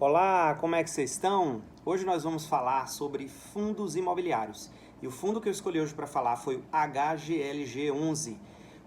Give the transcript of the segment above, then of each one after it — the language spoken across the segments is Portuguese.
Olá, como é que vocês estão? Hoje nós vamos falar sobre fundos imobiliários. E o fundo que eu escolhi hoje para falar foi o HGLG11.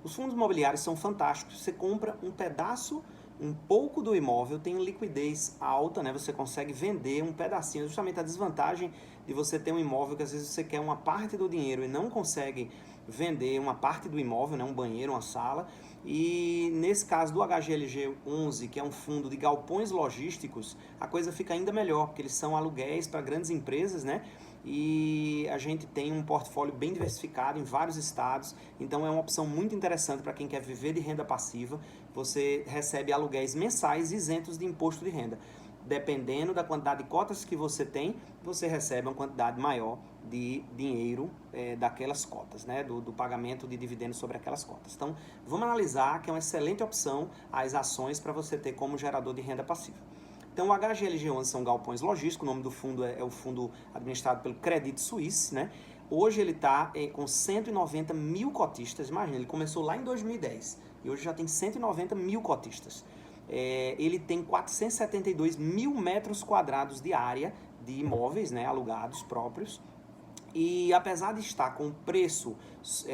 Os fundos imobiliários são fantásticos. Você compra um pedaço, um pouco do imóvel, tem liquidez alta, né? Você consegue vender um pedacinho. Justamente a desvantagem de você ter um imóvel que às vezes você quer uma parte do dinheiro e não consegue vender uma parte do imóvel, né? Um banheiro, uma sala. E nesse caso do HGLG11, que é um fundo de galpões logísticos, a coisa fica ainda melhor, porque eles são aluguéis para grandes empresas, né? E a gente tem um portfólio bem diversificado em vários estados, então é uma opção muito interessante para quem quer viver de renda passiva. Você recebe aluguéis mensais isentos de imposto de renda. Dependendo da quantidade de cotas que você tem, você recebe uma quantidade maior de dinheiro daquelas cotas, né? Do pagamento de dividendos sobre aquelas cotas. Então, vamos analisar que é uma excelente opção as ações para você ter como gerador de renda passiva. Então, o HGLG11 são galpões logísticos, o nome do fundo é o fundo administrado pelo Credit Suisse, né? Hoje ele está com 190 mil cotistas, imagina, ele começou lá em 2010 e hoje já tem 190 mil cotistas. Ele tem 472 mil metros quadrados de área de imóveis, né, alugados próprios. E apesar de estar com preço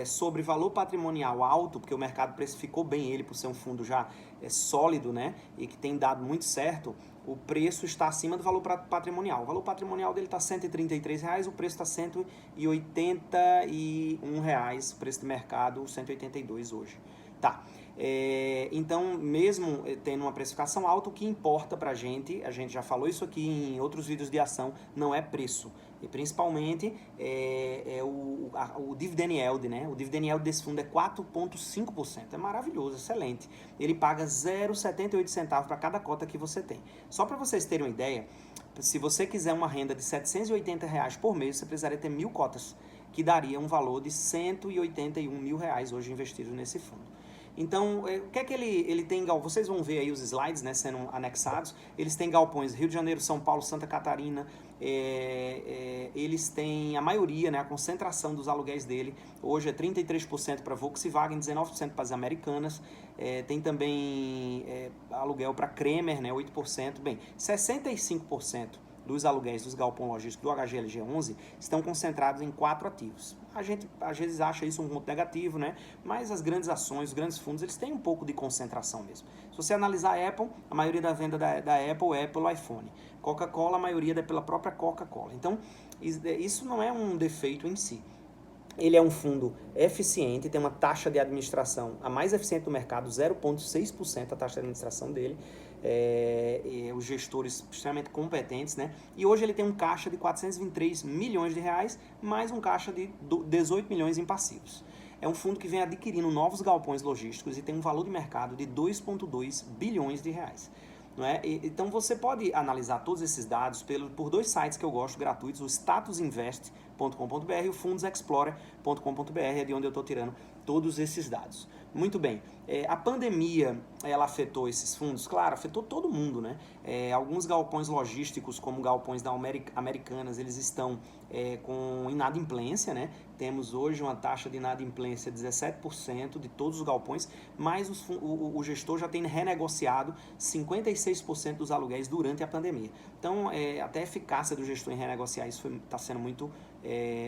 sobre valor patrimonial alto, porque o mercado precificou bem ele por ser um fundo já sólido, né, e que tem dado muito certo, o preço está acima do valor patrimonial. O valor patrimonial dele está R$ 133, o preço está R$ 181, o preço de mercado R$ 182 hoje. Tá. Então, mesmo tendo uma precificação alta, o que importa pra gente, a gente já falou isso aqui em outros vídeos de ação, não é preço. E principalmente o dividend yield, né? O dividend yield desse fundo é 4,5%. É maravilhoso, excelente. Ele paga 0,78 centavos para cada cota que você tem. Só para vocês terem uma ideia, se você quiser uma renda de R$ 780 por mês, você precisaria ter 1.000 cotas, que daria um valor de R$ 181 mil hoje investidos nesse fundo. Então, o que é que ele tem? Vocês vão ver aí os slides, né, sendo anexados. Eles têm galpões Rio de Janeiro, São Paulo, Santa Catarina. Eles têm a maioria, né, a concentração dos aluguéis dele. Hoje é 33% para Volkswagen, 19% para as Americanas. Tem também aluguel para Kremer, né, 8%. Bem, 65% dos aluguéis dos galpões logísticos do HGLG11 estão concentrados em 4 ativos. A gente às vezes acha isso um ponto negativo, né? Mas as grandes ações, os grandes fundos, eles têm um pouco de concentração mesmo. Se você analisar a Apple, a maioria da venda da Apple é pelo iPhone. Coca-Cola, a maioria é pela própria Coca-Cola. Então, isso não é um defeito em si. Ele é um fundo eficiente, tem uma taxa de administração a mais eficiente do mercado, 0,6% a taxa de administração dele. Os gestores extremamente competentes, né? E hoje ele tem um caixa de 423 milhões de reais, mais um caixa de 18 milhões em passivos. É um fundo que vem adquirindo novos galpões logísticos e tem um valor de mercado de 2,2 bilhões de reais. Não é? Então você pode analisar todos esses dados por 2 sites que eu gosto, gratuitos, o statusinvest.com.br e o fundosexplorer.com.br, é de onde eu estou tirando todos esses dados. Muito bem, a pandemia, ela afetou esses fundos? Claro, afetou todo mundo, né? Alguns galpões logísticos, como galpões da Americanas, eles estão com inadimplência, né? Temos hoje uma taxa de inadimplência de 17% de todos os galpões, mas o gestor já tem renegociado 56% dos aluguéis durante a pandemia. Então, até a eficácia do gestor em renegociar isso está sendo muito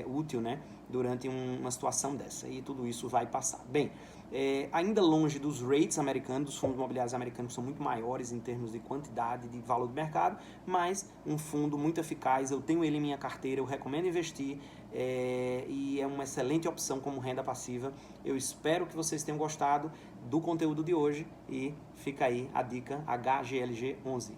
útil, né? Durante uma situação dessa, e tudo isso vai passar. Bem, ainda longe dos rates americanos, dos fundos imobiliários americanos, que são muito maiores em termos de quantidade, de valor do mercado, mas um fundo muito eficaz, eu tenho ele em minha carteira, eu recomendo investir, e é uma excelente opção como renda passiva. Eu espero que vocês tenham gostado do conteúdo de hoje e fica aí a dica HGLG11.